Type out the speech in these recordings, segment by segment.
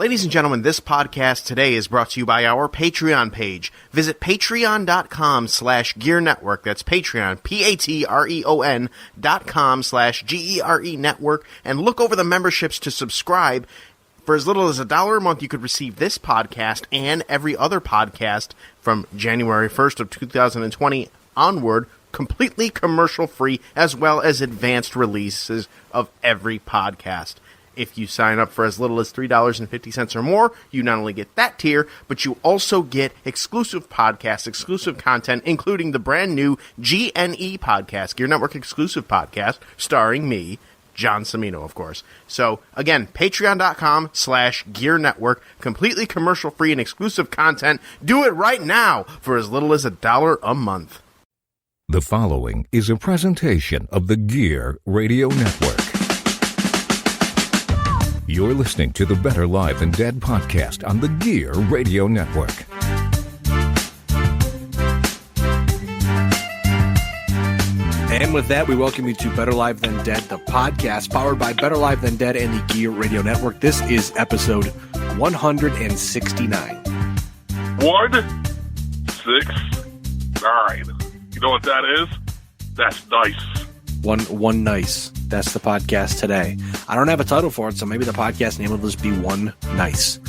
Ladies and gentlemen, this podcast today is brought to you by our Patreon page. Visit patreon.com/Gear Network. That's Patreon, patreon.com/GERE Network. And look over the memberships to subscribe. For as little as $1 a month, you could receive this podcast and every other podcast from January 1st of 2020 onward, completely commercial-free, as well as advanced releases of every podcast. If you sign up for as little as $3.50 or more, you not only get that tier, but you also get exclusive podcasts, exclusive content, including the brand new GNE podcast, Gear Network exclusive podcast, starring me, John Severino, of course. So, again, patreon.com/Gear Network, completely commercial-free and exclusive content. Do it right now for as little as $1 a month. The following is a presentation of the Gear Radio Network. You're listening to the Better Live Than Dead podcast on the Gear Radio Network. And with that, we welcome you to Better Live Than Dead, the podcast powered by Better Live Than Dead and the Gear Radio Network. This is episode 169. 169. You know what that is? That's nice. One nice. That's the podcast today. I don't have a title for it, so maybe the podcast name will just be One Nice.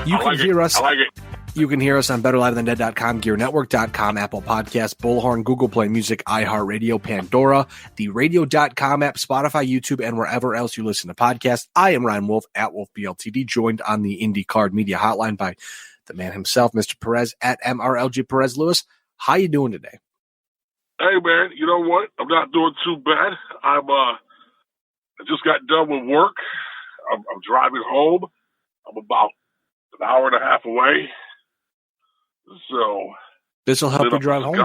You can hear us. I like it. You can hear us on BetterLiveThanDead.com, GearNetwork.com, Apple Podcasts, Bullhorn, Google Play Music, iHeartRadio, Pandora, the Radio.com app, Spotify, YouTube, and wherever else you listen to podcasts. I am Ryan Wolfe at Wolfe BLTD, joined on the IndyCar Media Hotline by the man himself, Mr. Perez at MRLG Perez Lewis. How you doing today? Hey, man, you know what? I'm not doing too bad. I just got done with work. I'm driving home. I'm about an hour and a half away. So this will help you drive home.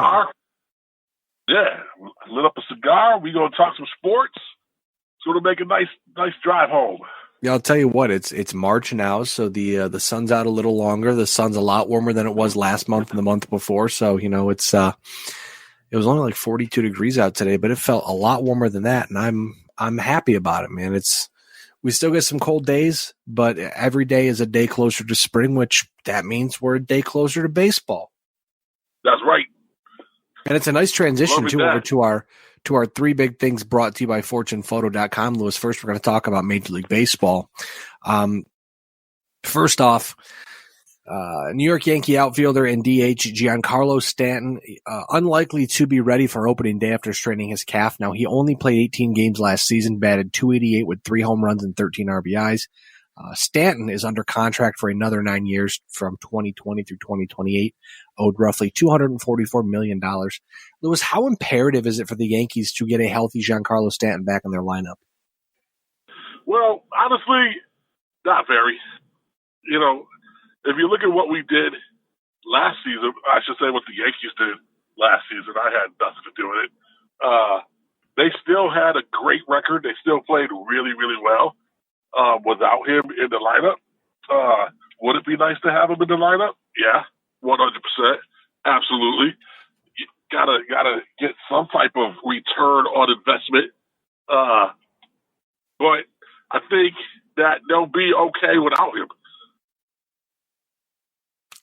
Yeah, lit up a cigar. We gonna talk some sports. It's gonna make a nice drive home. Yeah, I'll tell you what. It's March now, so the sun's out a little longer. The sun's a lot warmer than it was last month and the month before. So it was only like 42 degrees out today, but it felt a lot warmer than that, and I'm happy about it, man. We still get some cold days, but every day is a day closer to spring, which that means we're a day closer to baseball. That's right. And it's a nice transition over to our three big things brought to you by FortunePhoto.com. Lewis, first we're going to talk about Major League Baseball. First off, New York Yankee outfielder and DH Giancarlo Stanton, unlikely to be ready for opening day after straining his calf. Now, he only played 18 games last season, batted .288 with 3 home runs and 13 RBIs. Stanton is under contract for another 9 years from 2020 through 2028, owed roughly $244 million. Lewis, how imperative is it for the Yankees to get a healthy Giancarlo Stanton back in their lineup? Well, honestly, not very. If you look at what we did last season, I should say what the Yankees did last season, I had nothing to do with it. They still had a great record. They still played really, really well without him in the lineup. Would it be nice to have him in the lineup? Yeah, 100%. Absolutely. You gotta get some type of return on investment. But I think that they'll be okay without him.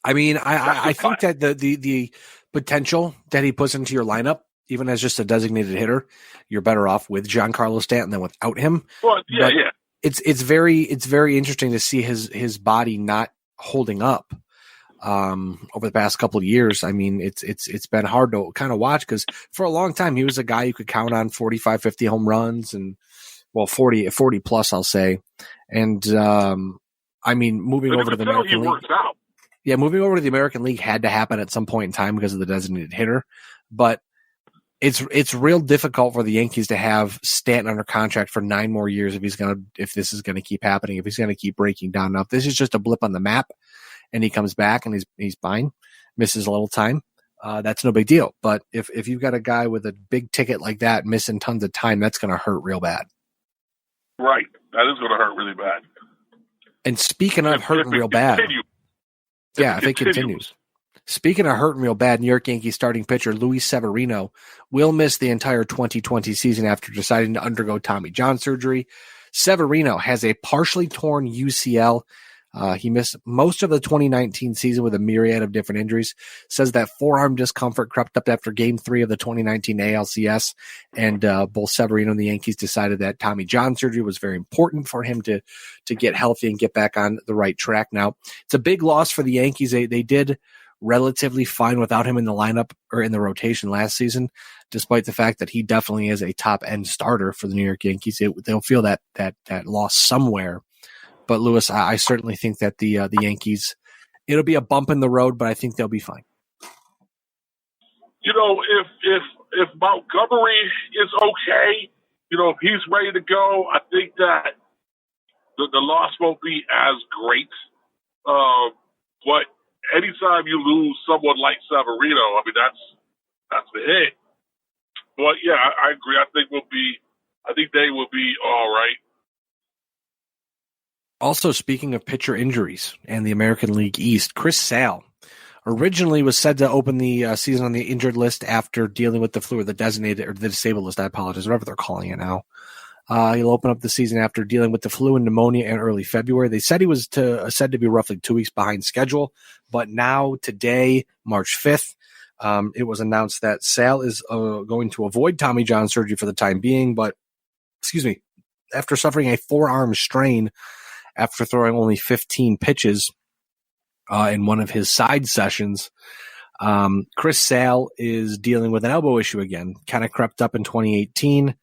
I mean, I think that the potential that he puts into your lineup, even as just a designated hitter, you're better off with Giancarlo Stanton than without him. Well, yeah. It's very interesting to see his body not holding up over the past couple of years. I mean, it's been hard to kind of watch because for a long time he was a guy you could count on 45, 50 home runs and 40 plus, I'll say. And I mean, moving over to the American League. Yeah, moving over to the American League had to happen at some point in time because of the designated hitter. But it's real difficult for the Yankees to have Stanton under contract for 9 more years if this is gonna keep happening, if he's gonna keep breaking down. Now, if this is just a blip on the map and he comes back and he's fine, misses a little time, that's no big deal. But if you've got a guy with a big ticket like that missing tons of time, that's gonna hurt real bad. Right. That is gonna hurt really bad. And speaking of hurting real bad. Yeah, if it continues. Speaking of hurting real bad, New York Yankees starting pitcher Luis Severino will miss the entire 2020 season after deciding to undergo Tommy John surgery. Severino has a partially torn UCL. He missed most of the 2019 season with a myriad of different injuries. Says that forearm discomfort crept up after Game 3 of the 2019 ALCS, and both Severino and the Yankees decided that Tommy John surgery was very important for him to get healthy and get back on the right track. Now, it's a big loss for the Yankees. They did relatively fine without him in the lineup or in the rotation last season, despite the fact that he definitely is a top-end starter for the New York Yankees. They'll feel that loss somewhere. But Lewis, I certainly think that the Yankees, it'll be a bump in the road, but I think they'll be fine. You know, if Montgomery is okay, you know, if he's ready to go, I think that the loss won't be as great. But anytime you lose someone like Severino, I mean, that's the hit. But yeah, I agree. I think they will be all right. Also, speaking of pitcher injuries and the American League East, Chris Sale originally was said to open the season on the injured list after dealing with the flu, or the designated or the disabled list. I apologize, whatever they're calling it now. He'll open up the season after dealing with the flu and pneumonia in early February. They said he was said to be roughly 2 weeks behind schedule, but now today, March 5th, it was announced that Sale is going to avoid Tommy John surgery for the time being, but after suffering a forearm strain after throwing only 15 pitches in one of his side sessions, Chris Sale is dealing with an elbow issue again. Kind of crept up in 2018.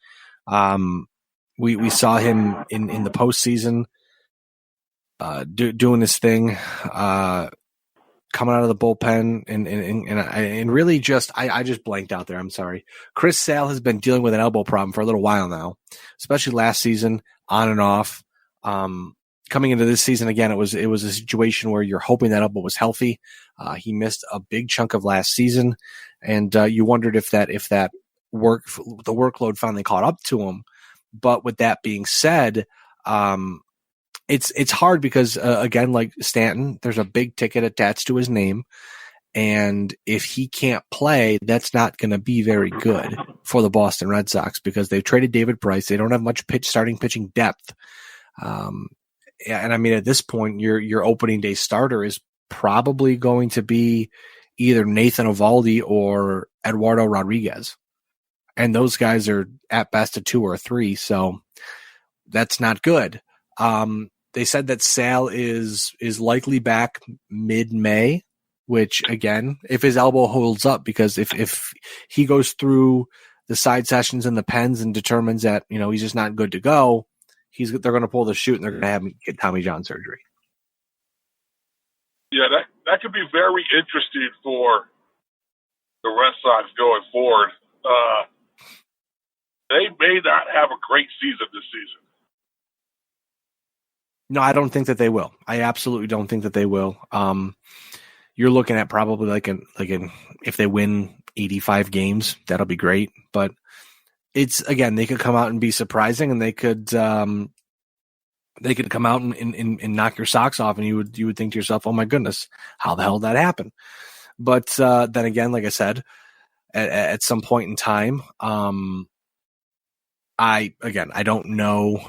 We saw him in the postseason doing his thing, coming out of the bullpen, and really just I just blanked out there. I'm sorry. Chris Sale has been dealing with an elbow problem for a little while now, especially last season, on and off. Coming into this season again, it was a situation where you're hoping that elbow was healthy. He missed a big chunk of last season, and you wondered if the workload finally caught up to him. But with that being said, it's hard because again, like Stanton, there's a big ticket attached to his name, and if he can't play, that's not going to be very good for the Boston Red Sox because they've traded David Price. They don't have much starting pitching depth. And I mean, at this point, your opening day starter is probably going to be either Nathan Eovaldi or Eduardo Rodriguez. And those guys are at best a 2 or a 3. So that's not good. They said that Sale is likely back mid-May, which again, if his elbow holds up, because if he goes through the side sessions and the pens and determines that, you know, he's just not good to go, they're going to pull the chute and they're going to have him get Tommy John surgery. Yeah, that could be very interesting for the Red Sox going forward. They may not have a great season this season. No, I don't think that they will. I absolutely don't think that they will. You're looking at probably like if they win 85 games, that'll be great. But it's, again, they could come out and be surprising, and they could come out and knock your socks off, and you would think to yourself, oh my goodness, how the hell did that happen? But then again, like I said, at some point in time, I don't know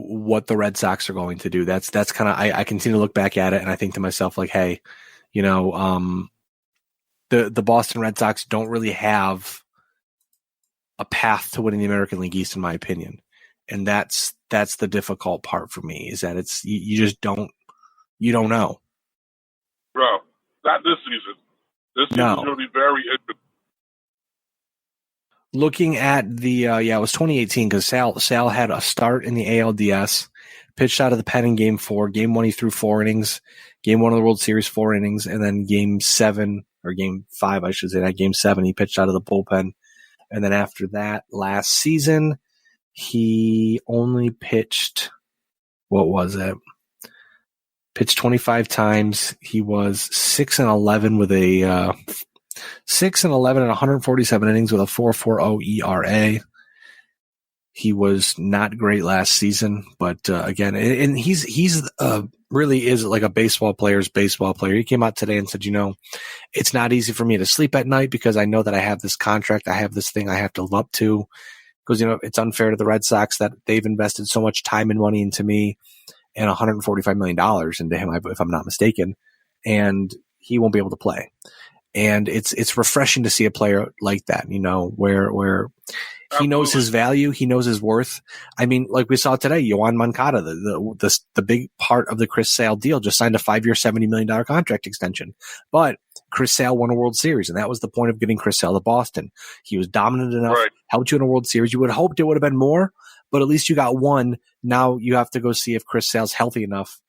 what the Red Sox are going to do. That's kind of, I continue to look back at it and I think to myself, like, hey, you know, the Boston Red Sox don't really have a path to winning the American League East, in my opinion. And that's the difficult part for me, is that you just don't know. Bro, not this season. This season's going to be very interesting. Looking at it was 2018 because Sal had a start in the ALDS, pitched out of the pen in Game 4. Game 1 he threw 4 innings. Game 1 of the World Series 4 innings, and then Game 7 or Game 5, I should say, that Game 7 he pitched out of the bullpen. And then after that, last season he only pitched, what was it? Pitched 25 times. He was 6-11 with a 6-11 and 147 innings with a 4.40 ERA. He was not great last season, but again, and he's really is like a baseball player's baseball player. He came out today and said, you know, it's not easy for me to sleep at night because I know that I have this contract, I have this thing I have to live up to. Because, it's unfair to the Red Sox that they've invested so much time and money into me and $145 million into him, if I'm not mistaken, and he won't be able to play. And it's refreshing to see a player like that, where he knows his value, he knows his worth. I mean, like we saw today, Yohan Moncada, the big part of the Chris Sale deal, just signed a 5-year, $70 million contract extension. But Chris Sale won a World Series, and that was the point of getting Chris Sale to Boston. He was dominant enough, helped you in a World Series. You would have hoped it would have been more, but at least you got one. Now you have to go see if Chris Sale's healthy enough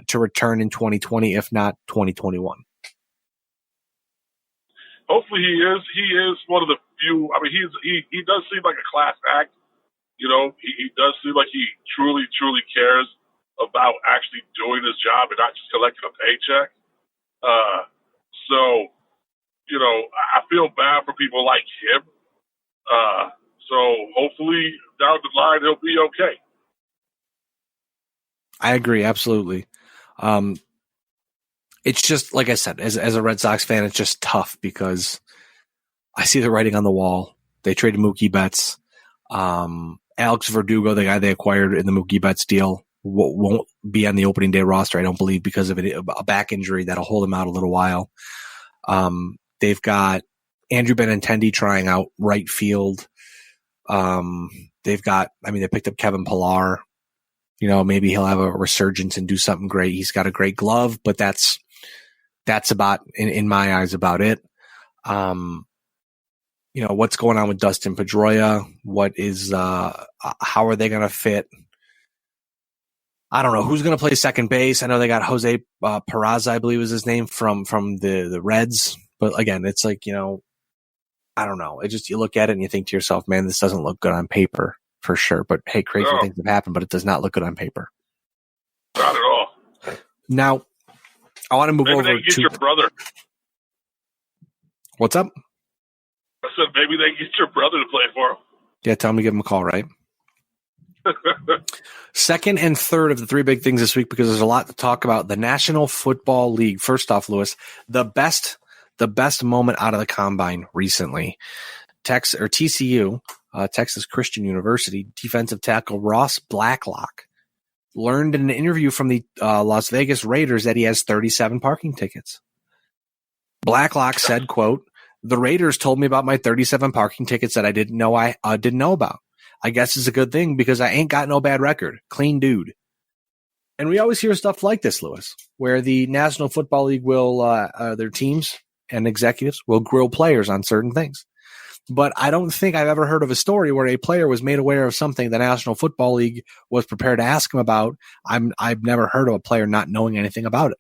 to return in 2020, if not 2021. Hopefully he is. He is one of the few. I mean, he does seem like a class act. He does seem like he truly cares about actually doing his job and not just collecting a paycheck. So, I feel bad for people like him. So hopefully down the line he'll be okay. I agree, absolutely. It's just, like I said, as a Red Sox fan, it's just tough because I see the writing on the wall. They traded Mookie Betts. Alex Verdugo, the guy they acquired in the Mookie Betts deal, won't be on the opening day roster, I don't believe, because of a back injury that'll hold him out a little while. They've got Andrew Benintendi trying out right field. They picked up Kevin Pillar. Maybe he'll have a resurgence and do something great. He's got a great glove, but that's about, in my eyes, about it. What's going on with Dustin Pedroia? How are they going to fit? I don't know who's going to play second base. I know they got Jose Peraza, I believe is his name, from the Reds. But again, it's like, I don't know. You look at it and you think to yourself, man, this doesn't look good on paper for sure. But hey, crazy things have happened, but it does not look good on paper. Not at all. Now, I want to move over they get to your brother. What's up? I said maybe they get your brother to play for him. Yeah, tell him to give him a call, right? Second and third of the three big things this week, because there's a lot to talk about. The National Football League. First off, Lewis, the best moment out of the combine recently. TCU, Texas Christian University, defensive tackle Ross Blacklock learned in an interview from the Las Vegas Raiders that he has 37 parking tickets. Blacklock said, quote, "The Raiders told me about my 37 parking tickets that I didn't know about. I guess it's a good thing because I ain't got no bad record. Clean dude." And we always hear stuff like this, Lewis, where the National Football League will, their teams and executives will grill players on certain things. But I don't think I've ever heard of a story where a player was made aware of something the National Football League was prepared to ask him about. I've never heard of a player not knowing anything about it.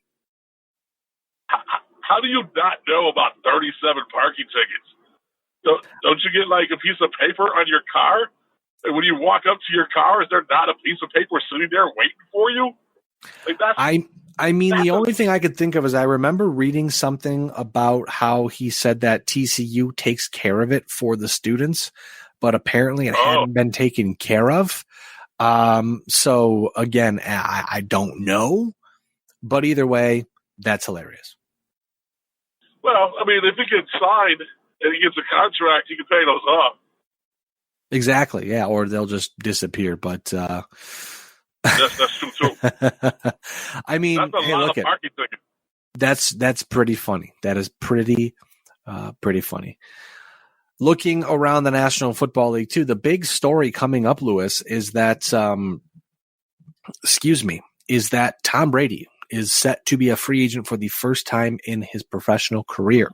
How do you not know about 37 parking tickets? Don't you get like a piece of paper on your car? And when you walk up to your car, is there not a piece of paper sitting there waiting for you? Like that's. The only thing I could think of is I remember reading something about how he said that TCU takes care of it for the students, but apparently it hadn't been taken care of. So again, I don't know, but either way, that's hilarious. Well, I mean, if he gets signed and he gets a contract, he can pay those off. Exactly, yeah, or they'll just disappear, but that's true too. I mean, that's a lot of parking tickets. That's pretty funny. That is pretty funny. Looking around the National Football League too, the big story coming up, Lewis, is that Tom Brady is set to be a free agent for the first time in his professional career.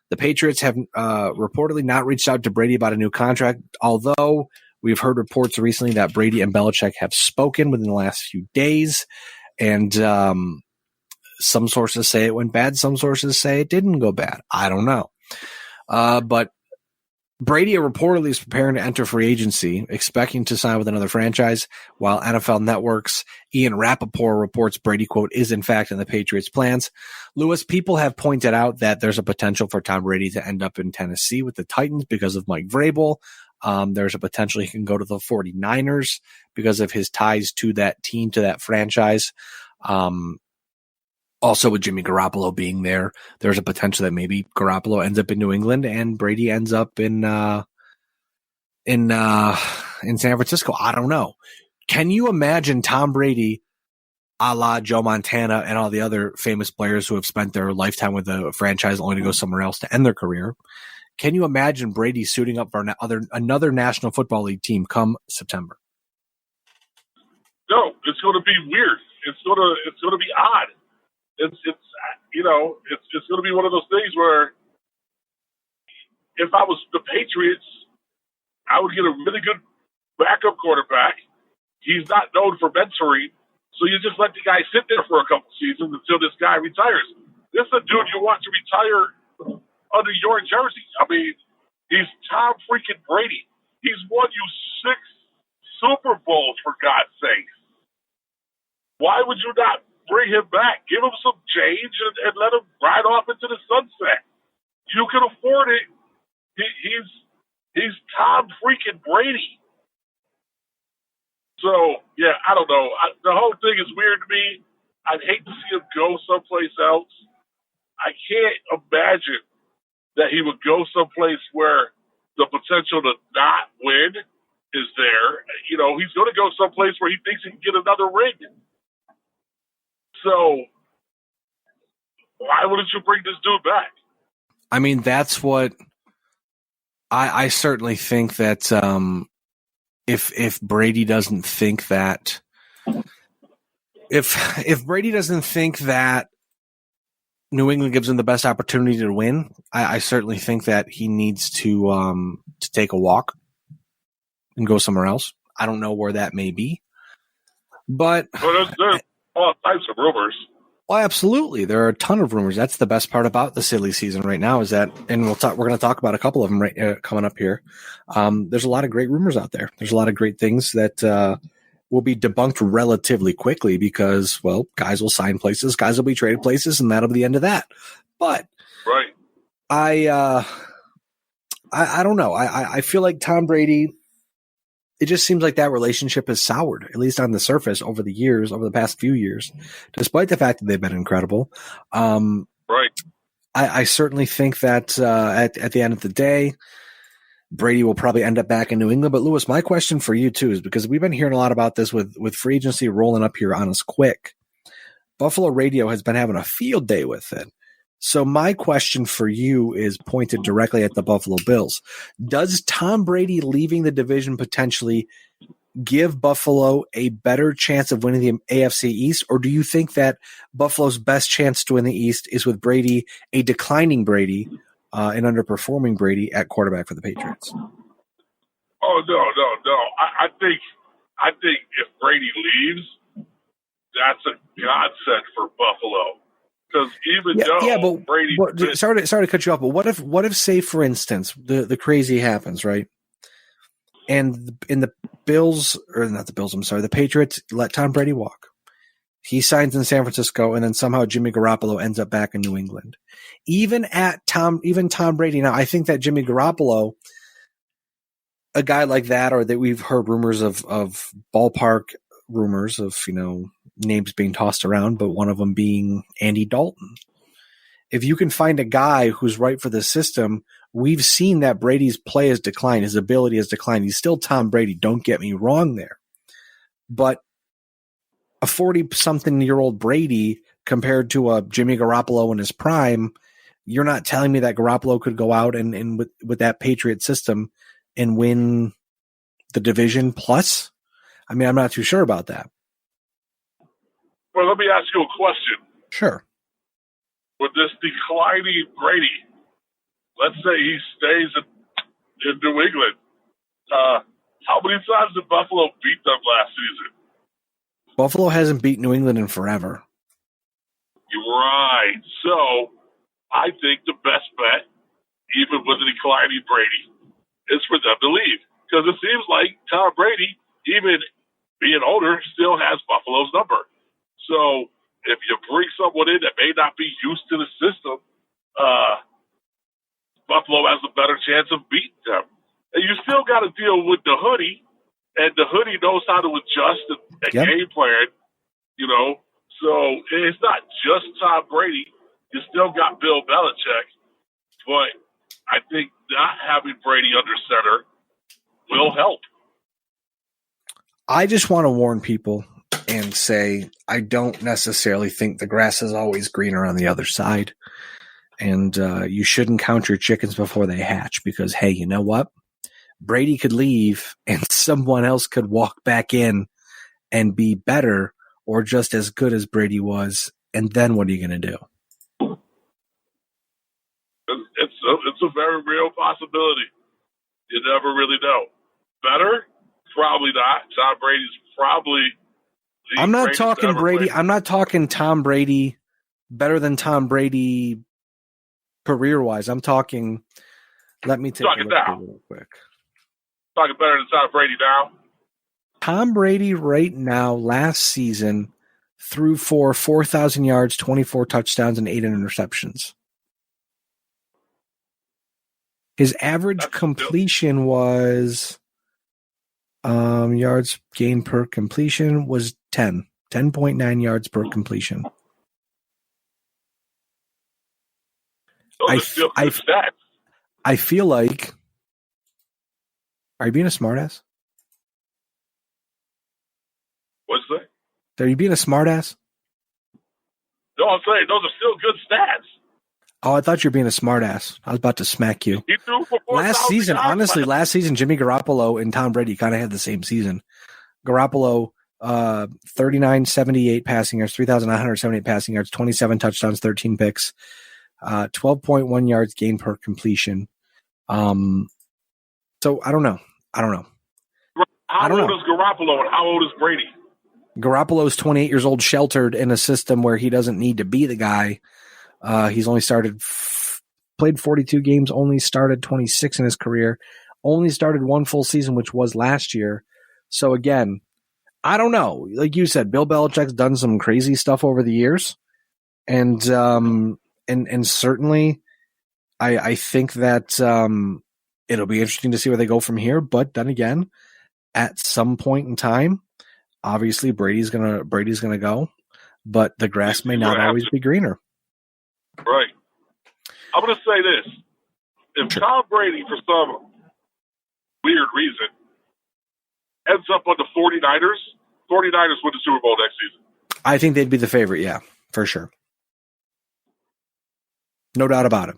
The Patriots have reportedly not reached out to Brady about a new contract, although we've heard reports recently that Brady and Belichick have spoken within the last few days, and some sources say it went bad, some sources say it didn't go bad. I don't know. But Brady reportedly is preparing to enter free agency, expecting to sign with another franchise, while NFL Network's Ian Rappaport reports Brady, quote, is in fact in the Patriots' plans. Lewis, people have pointed out that there's a potential for Tom Brady to end up in Tennessee with the Titans because of Mike Vrabel. There's a potential he can go to the 49ers because of his ties to that team, to that franchise. Also with Jimmy Garoppolo being there, there's a potential that maybe Garoppolo ends up in New England and Brady ends up in in San Francisco. I don't know. Can you imagine Tom Brady, a la Joe Montana and all the other famous players who have spent their lifetime with the franchise only to go somewhere else to end their career? Can you imagine Brady suiting up for another National Football League team come September? No, it's going to be weird. It's going to be odd. It's going to be one of those things where if I was the Patriots, I would get a really good backup quarterback. He's not known for mentoring, so you just let the guy sit there for a couple seasons until this guy retires. This is a dude you want to retire under your jersey. I mean, he's Tom freaking Brady. He's won you 6 Super Bowls, for God's sake. Why would you not bring him back? Give him some change and let him ride off into the sunset. You can afford it. He's Tom freaking Brady. So, yeah, I don't know. The whole thing is weird to me. I'd hate to see him go someplace else. I can't imagine that he would go someplace where the potential to not win is there. You know, he's going to go someplace where he thinks he can get another ring. So, why wouldn't you bring this dude back? I mean, that's what I certainly think that if Brady doesn't think that if Brady doesn't think that New England gives him the best opportunity to win, I certainly think that he needs to take a walk and go somewhere else. I don't know where that may be, but there's all types of rumors. Well, absolutely. There are a ton of rumors. That's the best part about the silly season right now is that, and we're going to talk about a couple of them coming up here. There's a lot of great rumors out there. There's a lot of great things that will be debunked relatively quickly because, well, guys will sign places, guys will be traded places, and that'll be the end of that. But right, I don't know. I feel like Tom Brady. It just seems like that relationship has soured, at least on the surface, over the past few years, despite the fact that they've been incredible. Right. I certainly think that at the end of the day, Brady will probably end up back in New England. But, Lewis, my question for you, too, is because we've been hearing a lot about this with free agency rolling up here on us quick. Buffalo radio has been having a field day with it. So my question for you is pointed directly at the Buffalo Bills. Does Tom Brady leaving the division potentially give Buffalo a better chance of winning the AFC East, or do you think that Buffalo's best chance to win the East is with Brady, a declining Brady, an underperforming Brady at quarterback for the Patriots? Oh, no. I think if Brady leaves, that's a godsend for Buffalo. Because Brady, sorry to cut you off, but what if, say, for instance, the crazy happens, right? And in the Bills, or not the Bills, I'm sorry, the Patriots let Tom Brady walk. He signs in San Francisco, and then somehow Jimmy Garoppolo ends up back in New England. Even Tom Brady. Now, I think that Jimmy Garoppolo, a guy like that, or that we've heard rumors of ballpark rumors of, names being tossed around, but one of them being Andy Dalton. If you can find a guy who's right for the system, we've seen that Brady's play has declined. His ability has declined. He's still Tom Brady. Don't get me wrong there. But a 40-something-year-old Brady compared to a Jimmy Garoppolo in his prime, you're not telling me that Garoppolo could go out and with that Patriot system and win the division plus? I mean, I'm not too sure about that. Well, let me ask you a question. Sure. With this declining Brady, let's say he stays in New England, how many times did Buffalo beat them last season? Buffalo hasn't beat New England in forever. You're right. So I think the best bet, even with the declining Brady, is for them to leave. Because it seems like Tom Brady, even being older, still has Buffalo's number. So if you bring someone in that may not be used to the system, Buffalo has a better chance of beating them. And you still got to deal with the hoodie, and the hoodie knows how to adjust and game plan, So it's not just Tom Brady. You still got Bill Belichick. But I think not having Brady under center will help. I just want to warn people and say I don't necessarily think the grass is always greener on the other side. And you shouldn't count your chickens before they hatch because, hey, you know what? Brady could leave and someone else could walk back in and be better or just as good as Brady was. And then what are you going to do? It's a very real possibility. You never really know. Better? Probably not. Tom Brady's probably the I'm not greatest talking ever Brady. played. I'm not talking Tom Brady better than Tom Brady career-wise. I'm talking – let me take a look here real quick. Talking better than Tom Brady now? Tom Brady right now, last season, threw for 4,000 yards, 24 touchdowns, and 8 interceptions. His average completion was yards gained per completion was 10.9 yards per completion. Those are still good stats. I feel like – are you being a smartass? What's that? Are you being a smartass? No, I'm saying those are still good stats. Oh, I thought you were being a smartass. I was about to smack you. He threw for 4,000 Last season, yards. honestly, last season, Jimmy Garoppolo and Tom Brady kind of had the same season. Garoppolo, 3,978 passing yards, 3,978 passing yards, 27 touchdowns, 13 picks, 12.1 yards gained per completion. So I don't know. How old is Garoppolo and how old is Brady? Garoppolo's 28 years old, sheltered in a system where he doesn't need to be the guy. He's only played 42 games, only started 26 in his career, only started one full season, which was last year. So again, I don't know. Like you said, Bill Belichick's done some crazy stuff over the years. And certainly I think that it'll be interesting to see where they go from here. But then again, at some point in time, obviously Brady's gonna go, but the grass may not always be greener. Right. I'm going to say this. If Tom Brady, for some weird reason, ends up on the 49ers win the Super Bowl next season. I think they'd be the favorite, yeah, for sure. No doubt about it.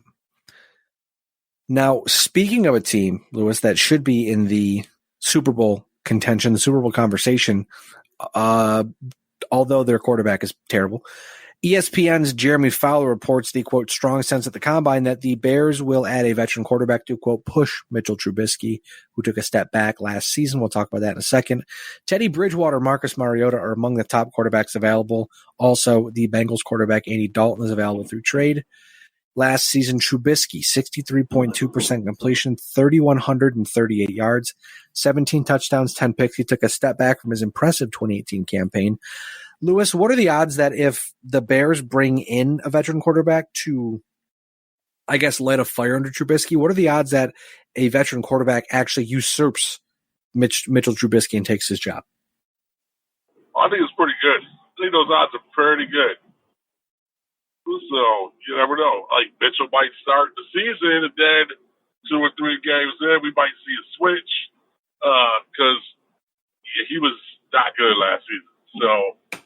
Now, speaking of a team, Lewis, that should be in the Super Bowl contention, the Super Bowl conversation, although their quarterback is terrible, ESPN's Jeremy Fowler reports the, quote, strong sense at the Combine that the Bears will add a veteran quarterback to, quote, push Mitchell Trubisky, who took a step back last season. We'll talk about that in a second. Teddy Bridgewater, Marcus Mariota are among the top quarterbacks available. Also, the Bengals quarterback Andy Dalton is available through trade. Last season, Trubisky, 63.2% completion, 3,138 yards, 17 touchdowns, 10 picks. He took a step back from his impressive 2018 campaign. Lewis, what are the odds that if the Bears bring in a veteran quarterback to, I guess, light a fire under Trubisky, what are the odds that a veteran quarterback actually usurps Mitchell Trubisky and takes his job? I think it's pretty good. I think those odds are pretty good. So, you never know. Like, Mitchell might start the season, and then 2 or 3 games in, we might see a switch because he was not good last season. So,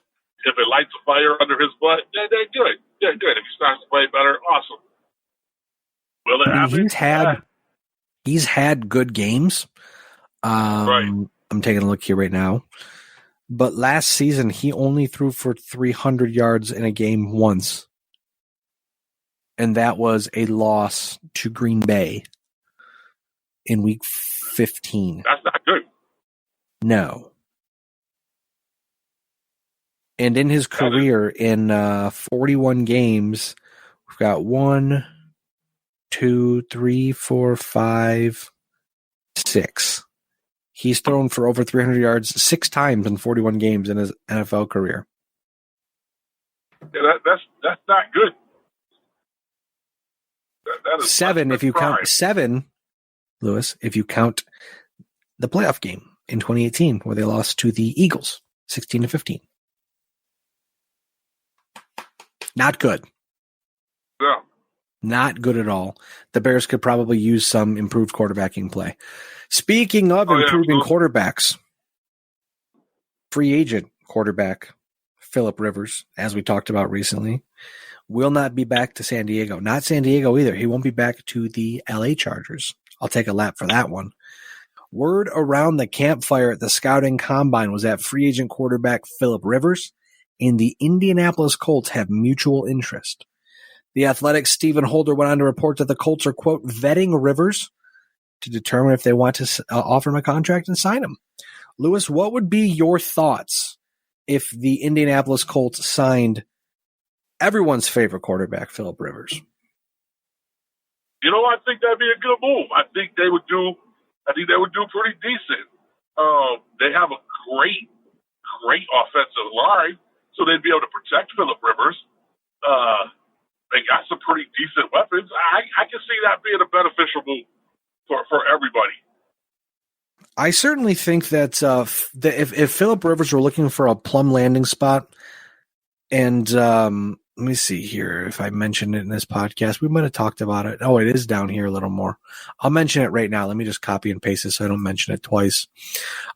if it lights a fire under his butt, then they're good. They're good. If he starts to play better, awesome. Will it happen? He's had good games. Right. I'm taking a look here right now. But last season, he only threw for 300 yards in a game once. And that was a loss to Green Bay in week 15. That's not good. No. And in his career, in 41 games, we've got 1, 2, 3, 4, 5, 6. He's thrown for over 300 yards 6 times in 41 games in his NFL career. Yeah, that's not good. That is 7 if you count 7, Lewis, if you count the playoff game in 2018 where they lost to the Eagles 16-15. Not good. No. Not good at all. The Bears could probably use some improved quarterbacking play. Speaking of improving quarterbacks, free agent quarterback Phillip Rivers, as we talked about recently, will not be back to San Diego. Not San Diego either. He won't be back to the LA Chargers. I'll take a lap for that one. Word around the campfire at the scouting combine was that free agent quarterback Phillip Rivers and the Indianapolis Colts have mutual interest. The Athletic's Stephen Holder went on to report that the Colts are, quote, vetting Rivers to determine if they want to offer him a contract and sign him. Lewis, what would be your thoughts if the Indianapolis Colts signed everyone's favorite quarterback, Phillip Rivers? You know, I think that'd be a good move. I think they would do pretty decent. They have a great offensive line, so they'd be able to protect Phillip Rivers. They got some pretty decent weapons. I can see that being a beneficial move for everybody. I certainly think that if Phillip Rivers were looking for a plum landing spot, and let me see here if I mentioned it in this podcast, we might have talked about it. Oh, it is down here a little more. I'll mention it right now. Let me just copy and paste it so I don't mention it twice.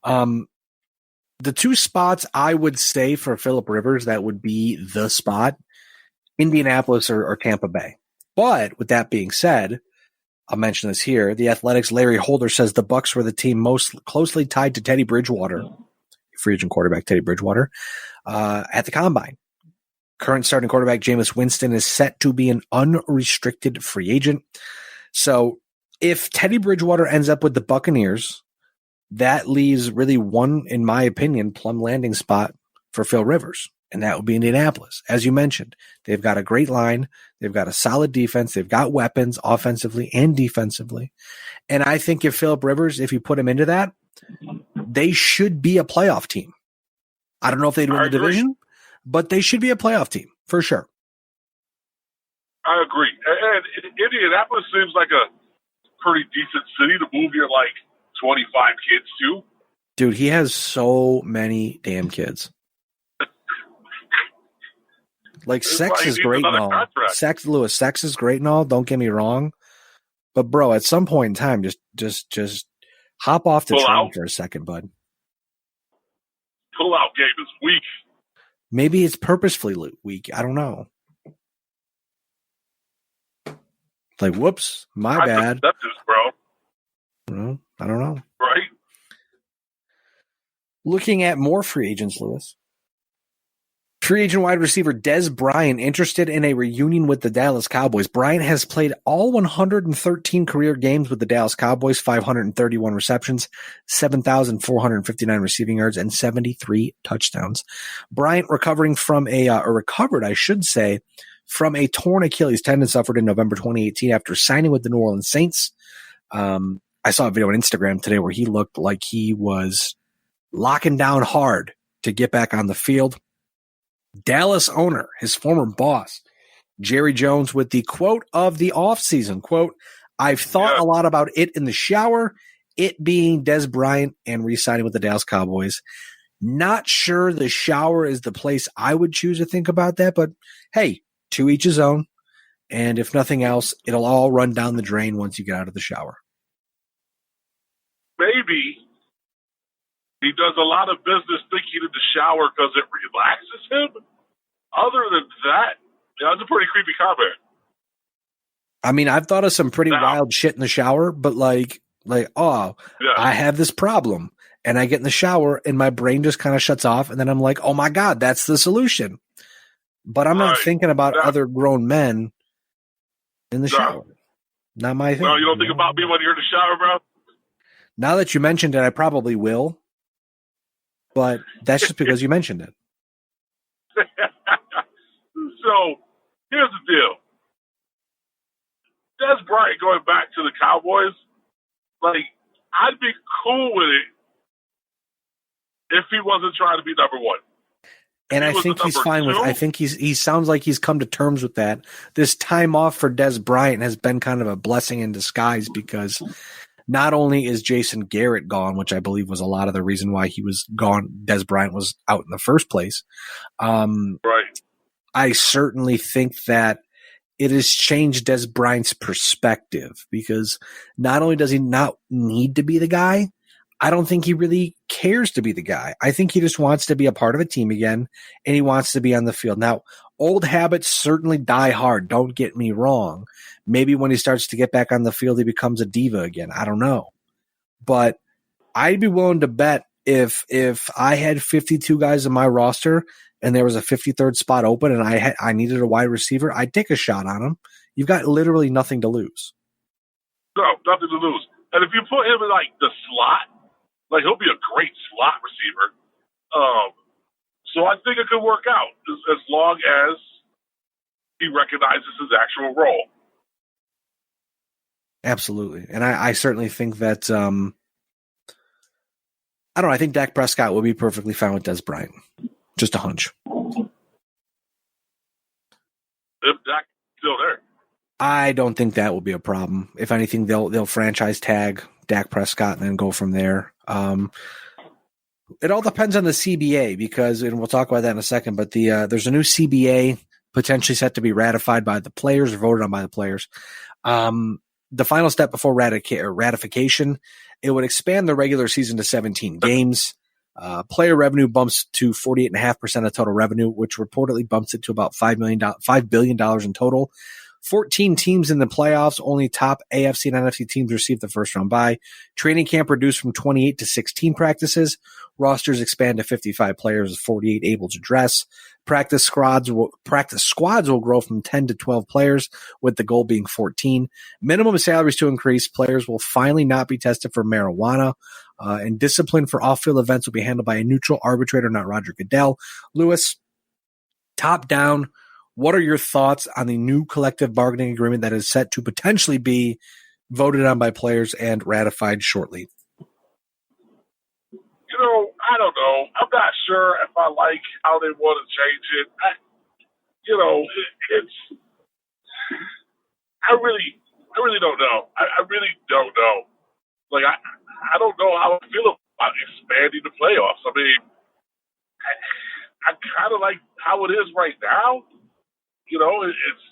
The two spots I would say for Phillip Rivers that would be the spot, Indianapolis or Tampa Bay. But with that being said, I'll mention this here. The Athletics' Larry Holder says the Bucs were the team most closely tied to Teddy Bridgewater, free agent quarterback Teddy Bridgewater, at the combine. Current starting quarterback Jameis Winston is set to be an unrestricted free agent. So if Teddy Bridgewater ends up with the Buccaneers, that leaves really one, in my opinion, plum landing spot for Phil Rivers. And that would be Indianapolis. As you mentioned, they've got a great line. They've got a solid defense. They've got weapons offensively and defensively. And I think if Phillip Rivers, if you put him into that, they should be a playoff team. I don't know if they'd win the division, but they should be a playoff team for sure. I agree. And Indianapolis seems like a pretty decent city to move your, 25 kids to. Dude, he has so many damn kids. Sex is great and all. Sex is great and all. Don't get me wrong, but bro, at some point in time, just hop off the train for a second, bud. Pull-out game is weak. Maybe it's purposefully weak. I don't know. Whoops, my bad. That's just, bro. Well, I don't know. Right. Looking at more free agents, Lewis. Free agent wide receiver Dez Bryant interested in a reunion with the Dallas Cowboys. Bryant has played all 113 career games with the Dallas Cowboys, 531 receptions, 7,459 receiving yards, and 73 touchdowns. Bryant recovered, I should say, from a torn Achilles tendon suffered in November 2018 after signing with the New Orleans Saints. I saw a video on Instagram today where he looked like he was locking down hard to get back on the field. Dallas owner, his former boss, Jerry Jones, with the quote of the offseason, quote, "I've thought a lot about it in the shower, it being Dez Bryant and re-signing with the Dallas Cowboys. Not sure the shower is the place I would choose to think about that, but hey, to each his own. And if nothing else, it'll all run down the drain once you get out of the shower." Maybe he does a lot of business thinking in the shower because it relaxes him. Other than that, that's a pretty creepy comment. I mean, I've thought of some pretty wild shit in the shower, but I have this problem. And I get in the shower and my brain just kind of shuts off. And then I'm like, oh my God, that's the solution. But I'm not thinking about other grown men in the shower. Not my thing. No, you don't think about me when you're in the shower, bro? Now that you mentioned it, I probably will. But that's just because you mentioned it. So, here's the deal. Dez Bryant going back to the Cowboys, I'd be cool with it if he wasn't trying to be number one. And I think he's fine with. I think he sounds like he's come to terms with that. This time off for Dez Bryant has been kind of a blessing in disguise because not only is Jason Garrett gone, which I believe was a lot of the reason why he was gone, Dez Bryant was out in the first place. Right. I certainly think that it has changed Des Bryant's perspective, because not only does he not need to be the guy, I don't think he really cares to be the guy. I think he just wants to be a part of a team again, and he wants to be on the field. Now, old habits certainly die hard. Don't get me wrong. Maybe when he starts to get back on the field, he becomes a diva again. I don't know. But I'd be willing to bet if I had 52 guys in my roster and there was a 53rd spot open and I needed a wide receiver, I'd take a shot on him. You've got literally nothing to lose. No, nothing to lose. And if you put him in like the slot, like he'll be a great slot receiver. So I think it could work out as long as he recognizes his actual role. Absolutely. And I certainly think that I don't know, I think Dak Prescott will be perfectly fine with Des Bryant. Just a hunch. If Dak's still there. I don't think that will be a problem. If anything, they'll franchise tag Dak Prescott and then go from there. It all depends on the CBA, because, and we'll talk about that in a second, but there's a new CBA potentially set to be ratified by the players or voted on by the players. The final step before ratification, it would expand the regular season to 17 games. Player revenue bumps to 48.5% of total revenue, which reportedly bumps it to about $5 billion in total. 14 teams in the playoffs. Only top AFC and NFC teams receive the first round bye. Training camp reduced from 28 to 16 practices. Rosters expand to 55 players with 48 able to dress. Practice squads will grow from 10 to 12 players, with the goal being 14. Minimum salaries to increase. Players will finally not be tested for marijuana. And discipline for off-field events will be handled by a neutral arbitrator, not Roger Goodell. Lewis, top down, what are your thoughts on the new collective bargaining agreement that is set to potentially be voted on by players and ratified shortly? I don't know. I'm not sure if I like how they want to change it. I really don't know. I really don't know. Like, I don't know how I feel about expanding the playoffs. I mean, I kind of like how it is right now. It's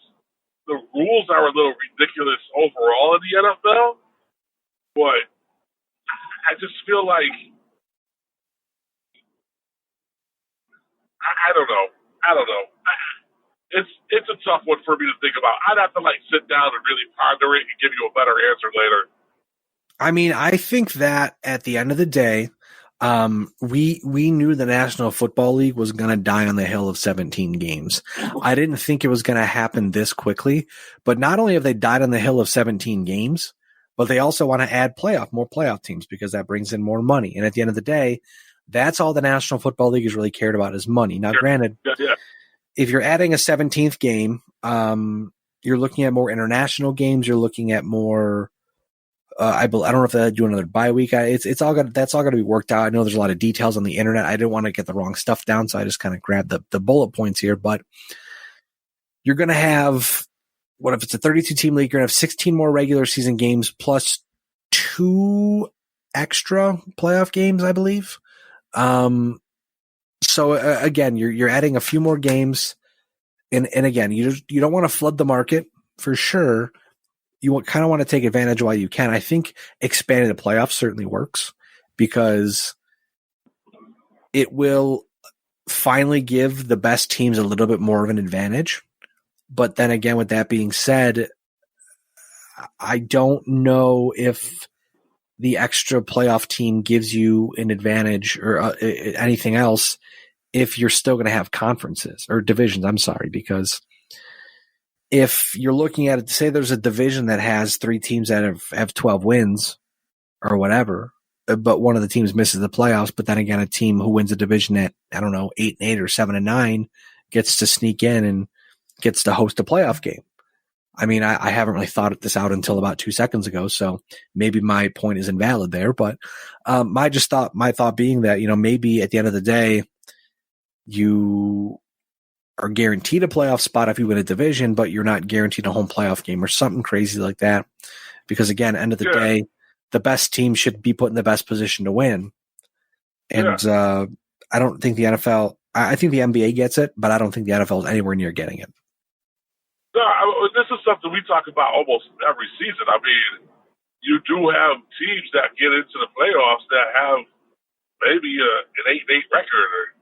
the rules are a little ridiculous overall in the NFL, but I just feel like I don't know. It's a tough one for me to think about. I'd have to sit down and really ponder it and give you a better answer later. I mean, I think that at the end of the day, we knew the National Football League was going to die on the hill of 17 games. I didn't think it was going to happen this quickly, but not only have they died on the hill of 17 games, but they also want to add more playoff teams, because that brings in more money. And at the end of the day, that's all the National Football League has really cared about, is money. Now, granted, if you're adding a 17th game, you're looking at more international games. You're looking at more. I don't know if they do another bye week. That's all got to be worked out. I know there's a lot of details on the internet. I didn't want to get the wrong stuff down, so I just kind of grabbed the bullet points here. But you're going to have, what if it's a 32 team league? You're going to have 16 more regular season games plus 2 extra playoff games, I believe. So again, you're adding a few more games, and again, you don't want to flood the market for sure. You kind of want to take advantage while you can. I think expanding the playoffs certainly works, because it will finally give the best teams a little bit more of an advantage. But then again, with that being said, I don't know if the extra playoff team gives you an advantage or anything else if you're still going to have conferences or divisions. I'm sorry, because if you're looking at it, say there's a division that has 3 teams that have 12 wins or whatever, but one of the teams misses the playoffs, but then again, a team who wins a division at, 8-8 or 7-9 gets to sneak in and gets to host a playoff game. I mean, I haven't really thought this out until about 2 seconds ago, so maybe my point is invalid there. But my thought being that, maybe at the end of the day, you are guaranteed a playoff spot if you win a division, but you're not guaranteed a home playoff game or something crazy like that. Because again, end of the day, the best team should be put in the best position to win. And I don't think the NFL. I think the NBA gets it, but I don't think the NFL is anywhere near getting it. No, this is something we talk about almost every season. I mean, you do have teams that get into the playoffs that have maybe an 8-8 record, or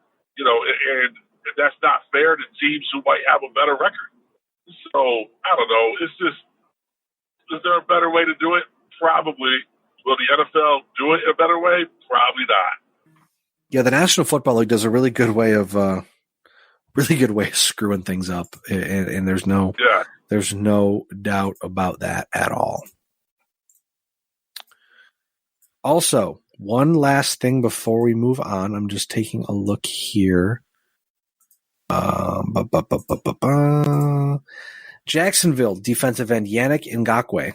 and that's not fair to teams who might have a better record. So I don't know. It's just, is there a better way to do it? Probably. Will the NFL do it a better way? Probably not. Yeah, the National Football League does a really good way of screwing things up, and there's no doubt about that at all. Also, one last thing before we move on, I'm just taking a look here. Jacksonville defensive end Yannick Ngakoue.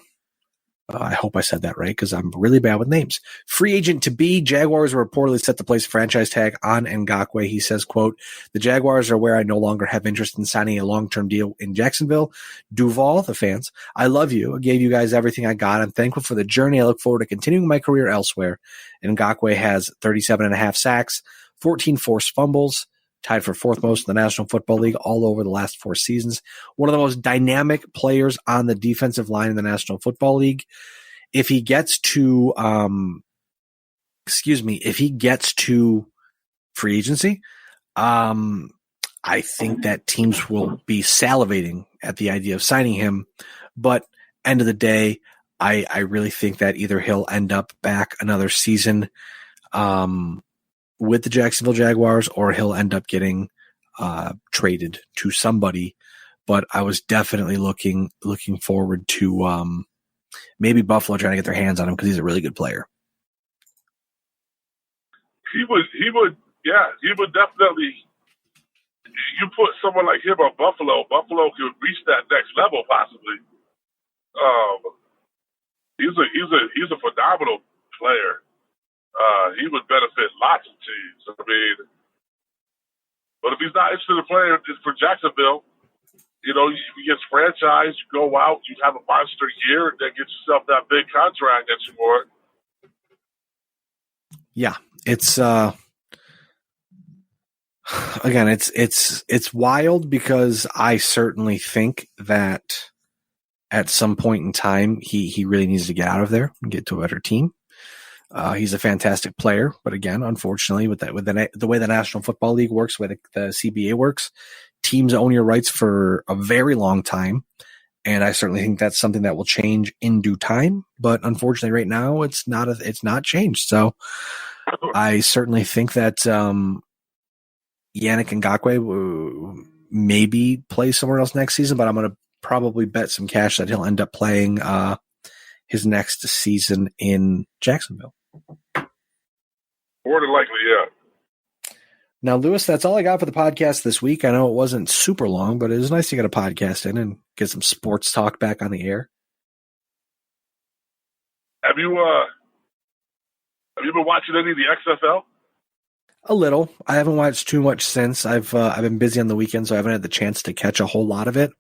I hope I said that right because I'm really bad with names. Free agent to be. Jaguars were reportedly set to place a franchise tag on Ngakoue. He says, quote, "The Jaguars are where I no longer have interest in signing a long-term deal in Jacksonville. Duval, the fans, I love you. I gave you guys everything I got. I'm thankful for the journey. I look forward to continuing my career elsewhere." Ngakoue has 37.5 sacks, 14 forced fumbles, tied for fourth most in the National Football League all over the last 4 seasons. One of the most dynamic players on the defensive line in the National Football League. If he gets to, free agency, I think that teams will be salivating at the idea of signing him. But end of the day, I really think that either he'll end up back another season, with the Jacksonville Jaguars, or he'll end up getting traded to somebody. But I was definitely looking forward to maybe Buffalo trying to get their hands on him because he's a really good player. He would definitely. You put someone like him on Buffalo could reach that next level possibly. He's a phenomenal player. He would benefit lots of teams. I mean, but if he's not interested in playing for Jacksonville, you get franchised, you go out, you have a monster year, and then get yourself that big contract that you want. Yeah, it's again, it's wild because I certainly think that at some point in time he really needs to get out of there and get to a better team. He's a fantastic player, but again, unfortunately, with the way the National Football League works, the way the CBA works, teams own your rights for a very long time, and I certainly think that's something that will change in due time. But unfortunately, right now, it's not changed. So, I certainly think that Yannick Ngakoue maybe play somewhere else next season, but I'm going to probably bet some cash that he'll end up playing his next season in Jacksonville. More than likely, yeah. Now, Lewis, that's all I got for the podcast this week. I know it wasn't super long, but it was nice to get a podcast in and get some sports talk back on the air. Have you been watching any of the XFL? A little. I haven't watched too much since. I've been busy on the weekend, so I haven't had the chance to catch a whole lot of it.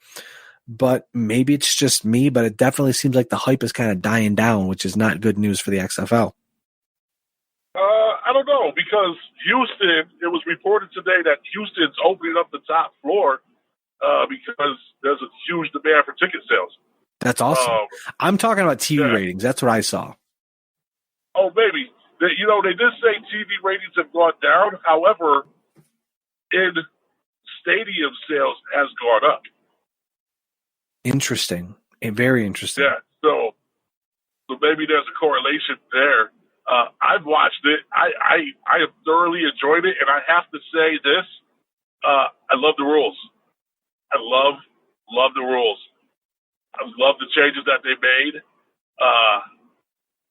But maybe it's just me, but it definitely seems like the hype is kind of dying down, which is not good news for the XFL. I don't know, because Houston, it was reported today that Houston's opening up the top floor because there's a huge demand for ticket sales. That's awesome. I'm talking about TV ratings. That's what I saw. Oh, maybe. They did say TV ratings have gone down. However, in stadium sales has gone up. Interesting. Very interesting. Yeah. So maybe there's a correlation there. I've watched it. I have thoroughly enjoyed it, and I have to say this: I love the rules. I love the rules. I love the changes that they made.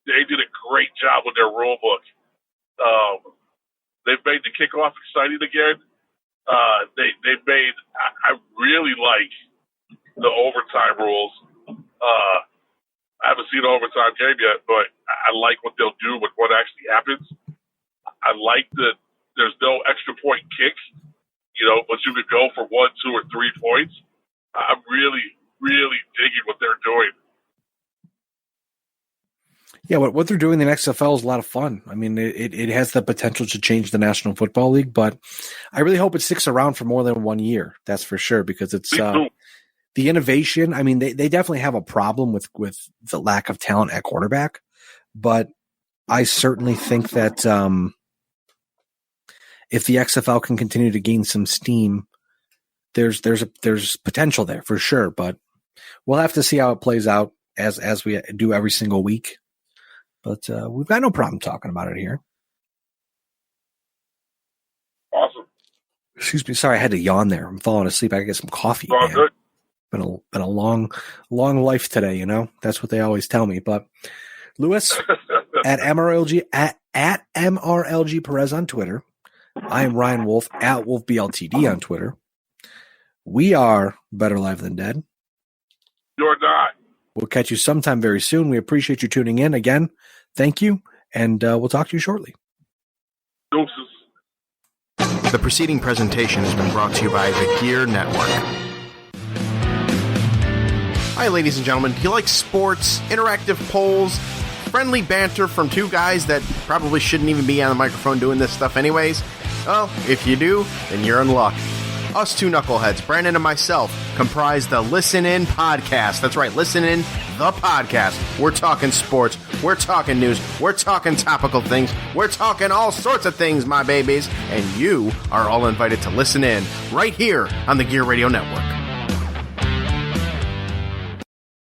They did a great job with their rule book. They've made the kickoff exciting again. They've made. I really like the overtime rules. I haven't seen an overtime game yet, but I like what they'll do with what actually happens. I like that there's no extra point kick, but you could go for 1, 2, or 3 points. I'm really, really digging what they're doing. Yeah, what they're doing in the XFL is a lot of fun. I mean, it has the potential to change the National Football League, but I really hope it sticks around for more than 1 year. That's for sure, because it's the innovation. I mean, they definitely have a problem with the lack of talent at quarterback, but I certainly think that if the XFL can continue to gain some steam, there's potential there for sure. But we'll have to see how it plays out as we do every single week. But we've got no problem talking about it here. Awesome. Excuse me. Sorry, I had to yawn there. I'm falling asleep. I gotta get some coffee. All good. Been a long life today, you know. That's what they always tell me. But Luis at MRLG Perez on Twitter. I am Ryan Wolfe at Wolfe BLTD on Twitter. We are Better Live Than Dead. You're not. We'll catch you sometime very soon. We appreciate you tuning in again. Thank you, and we'll talk to you shortly. Deuces. The preceding presentation has been brought to you by the Gear Network. Hi, ladies and gentlemen. Do you like sports, interactive polls, friendly banter from two guys that probably shouldn't even be on the microphone doing this stuff anyways? Well, if you do, then you're in luck. Us two knuckleheads, Brandon and myself, comprise the Listen In podcast. That's right, Listen In, the podcast. We're talking sports, we're talking news, we're talking topical things, we're talking all sorts of things, my babies. And you are all invited to listen in right here on the Gear Radio Network.